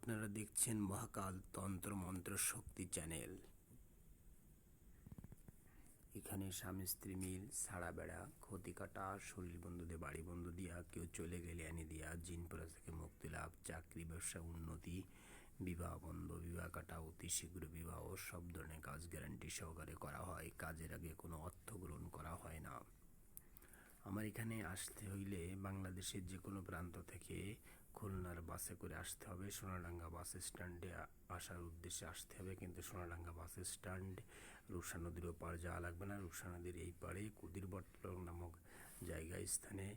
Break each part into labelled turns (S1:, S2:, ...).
S1: আপনারা দেখছেন মহাকাল তন্ত্র মন্ত্র শক্তি চ্যানেল। এখানে স্বামী স্ত্রী মিল, ছাড়া বেড়া, ক্ষতি কাটা, শরীর বন্ধুদের বাড়ি বন্ধু দিয়া, কেউ চলে গেলে আনি দিয়া, জিন পরা থেকে মুক্তি লাভ, চাকরি ব্যবসা উন্নতি, বিবাহ বন্ধ, বিবাহ কাটা, অতি শীঘ্র বিবাহ, সব ধরনের কাজ গ্যারান্টি সহকারে করা হয়। কাজের আগে কোনো অর্থ গ্রহণ করা হয় না। আমার এখানে আসতে হইলে বাংলাদেশের যে কোনো প্রান্ত থেকে খুলনার বাসে করে আসতে হবে। সোনাডাঙ্গা বাস স্ট্যান্ডে আসার উদ্দেশ্যে আসতে হবে, কিন্তু সোনাডাঙ্গা বাস স্ট্যান্ড রূপসা নদীর ওপার যাওয়া লাগবে না। রূপসা নদীর এই পাড়ে কুদিরবট্টক নামক জায়গায় স্থানে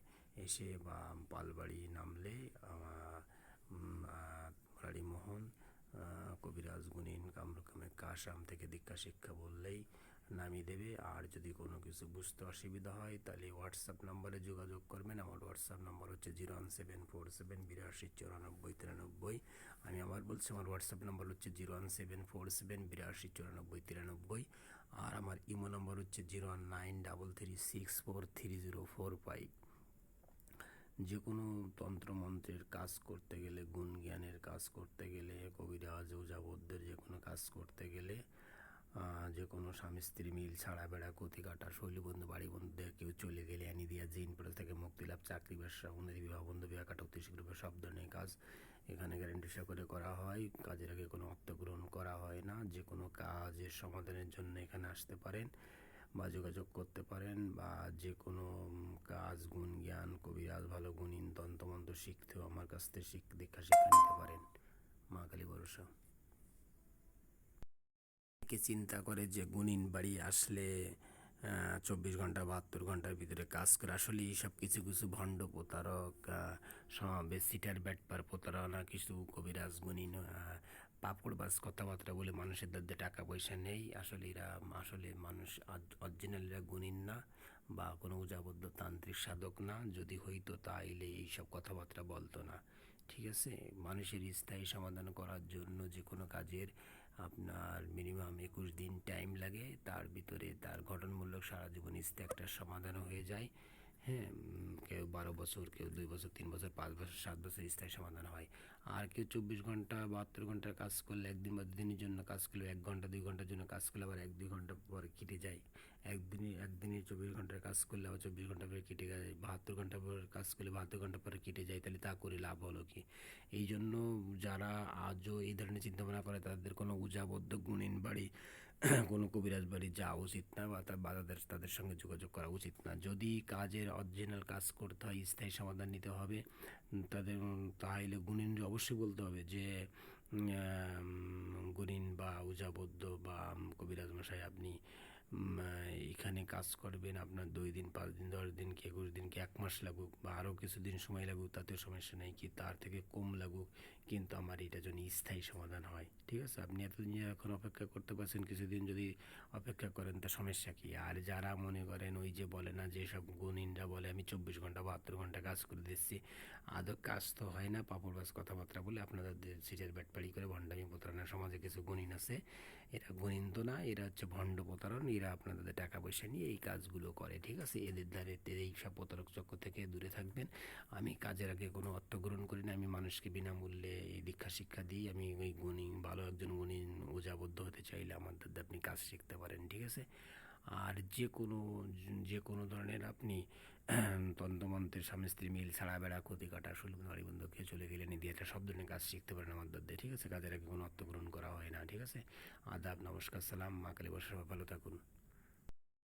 S1: এসে বা পালবাড়ি নামলে মোহন কবিরাজ গুণিন কামরুকামে কাশাম থেকে দীক্ষা শিক্ষা বললেই নামিয়ে দেবে। আর যদি কোনো কিছু বুঝতে অসুবিধা হয় তাহলে হোয়াটসঅ্যাপ নাম্বারে যোগাযোগ করবেন। আমার হোয়াটসঅ্যাপ নাম্বার হচ্ছে 01747829493। আমি আবার বলছি, আমার হোয়াটসঅ্যাপ নাম্বার হচ্ছে 01747829493। আর আমার ইমো নাম্বার হচ্ছে 01933643045। যে কোনো তন্ত্রমন্ত্রের কাজ করতে গেলে, গুণ জ্ঞানের কাজ করতে গেলে, কবিরাজ ওঝাবদ্যের যে কোনো কাজ করতে গেলে, যে কোনো স্বামী স্ত্রী মিল, ছাড়া বেড়া, ক্ষতি কাটা, শৈলবন্ধু বাড়ি বন্ধুদের কেউ চলে গেলে আনি দিয়া, জিন পড়ে থেকে মুক্তি লাভ, চাকরি ব্যবসা উন্নতি, বিবাহ বন্ধু, বিবাহ কাটা, অতি শীঘ্র সব ধরনের কাজ এখানে গ্যারান্টি সহকারে করা হয়। কাজের আগে কোনো অর্থ গ্রহণ করা হয় না। যে কোনো কাজের সমাধানের জন্য এখানে আসতে পারেন বা যোগাযোগ করতে পারেন, বা যে কোনো কাজ, গুণ জ্ঞান, কবিরাজ, ভালো গুণিন, তন্ত্রমন্ত্র শিখতেও আমার কাছ থেকে দীক্ষা শিক্ষা নিতে পারেন। মা কালী ভরসা। কে চিন্তা করে যে গুণিন বাড়ি আসলে 24 ঘন্টা 72 ঘন্টার ভিতরে কাজ করে। আসলে এইসব কিছু কিছু ভণ্ড প্রতারক, সমাবেশ সিটার ব্যাটপার প্রতারণা, কিছু কবিরাজ গুণিন পাপড়বাজ কথাবার্তা বলে মানুষের দ্বারা টাকা পয়সা নেই। আসলে মানুষ অরিজিনাল এরা গুণিন না বা কোনো উজাবদ্ধ তান্ত্রিক সাধক না। যদি হইতো তাইলে এইসব কথাবার্তা বলতো না। ঠিক আছে, মানুষের স্থায়ী সমাধান করার জন্য যে কোনো কাজের আপনার মিনিমাম 21 দিন টাইম লাগে। তার ভিতরে তার গঠনমূলক সারা জীবন স্থায়ী একটা সমাধান হয়ে যায়। হ্যাঁ, কেউ 12 বছর, কেউ 2 বছর, 3 বছর, 5 বছর, 7 বছর স্থায়ী সমাধান হয়। আর কেউ 24 ঘন্টা 72 ঘন্টার কাজ করলে, একদিন বা দুদিনের জন্য কাজ করলে, 1 ঘন্টা 2 ঘন্টার জন্য কাজ করলে আবার 1-2 ঘন্টা পরে কেটে যায়। একদিনে 24 ঘন্টার কাজ করলে আবার 24 ঘন্টা পরে কেটে যায়। 72 ঘন্টা পর কাজ করলে 72 ঘন্টা পরে কেটে যায়। তাহলে তা করে লাভ হলো কি? এই জন্য যারা আজও এই ধরনের চিন্তাভাবনা করে তাদের কোনো উজাবদ্ধ গুণিন বাড়ি কোনো কবিরাজ বাড়ি যাওয়া উচিত না, বা তাদের সঙ্গে যোগাযোগ করা উচিত না। যদি কাজের অরিজিনাল কাজ করতে হয়, স্থায়ী সমাধান নিতে হবে, তাহলে গুণিনকে অবশ্যই বলতে হবে যে গুণিন বা উজাবদ্ধ বা কবিরাজ মশাই, আপনি এখানে কাজ করবেন, আপনার 2 দিন 5 দিন 10 দিন কি 21 দিন কি 1 মাস লাগুক বা আরও কিছুদিন সময় লাগুক, তাতেও সমস্যা নেই, কি তার থেকে কম লাগুক, কিন্তু আমার এটা যেন স্থায়ী সমাধান হয়। ঠিক আছে, আপনি এতদিন এখন অপেক্ষা করতে পারছেন, কিছুদিন যদি অপেক্ষা করেন তা সমস্যা কি? আর যারা মনে করেন ওই যে বলে না, যে সব গুণিনরা বলে আমি 24 ঘন্টা 72 ঘন্টা কাজ করে দিচ্ছি, আদৌ কাজ তো হয় না, পাপড়বাজ কথাবার্তা বলে আপনাদের সিটের ব্যাটপাড়ি করে ভণ্ডামি প্রতারণা। সমাজে কিছু গুণিন আছে, এরা গুণিন তো না, এরা হচ্ছে ভণ্ড প্রতারণ। এরা আপনাদের টাকা পয়সা নিয়ে এই কাজগুলো করে। ঠিক আছে, এদের দ্বারা এই সব প্রতারক চক্র থেকে দূরে থাকবেন। আমি কাজের আগে কোনো অর্থ গ্রহণ করি না। আমি মানুষকে বিনামূল্যে এই দীক্ষা শিক্ষা দিই। আমি ওই গুণিন, ভালো একজন গুণিন ওঝাবদ্ধ হতে চাইলে আমাদের দ্বারা আপনি কাজ শিখতে পারেন। ঠিক আছে, আর যে কোনো ধরনের আপনি তন্ত্রমন্ত্রের, স্বামী স্ত্রী মিল, ছাড়া বেড়া, ক্ষতি কাটা, বাড়ি বন্ধু কেউ চলে গেলে নিয়ে দিয়ে, এটা সব ধরনের কাজ শিখতে পারেন আমার দ্বারা। ঠিক আছে, কাজের আগে কোনো অর্থ গ্রহণ করা হয় না। ঠিক আছে, আদাব, নমস্কার, সালাম, মা কালী বর্ষা, ভালো থাকুন।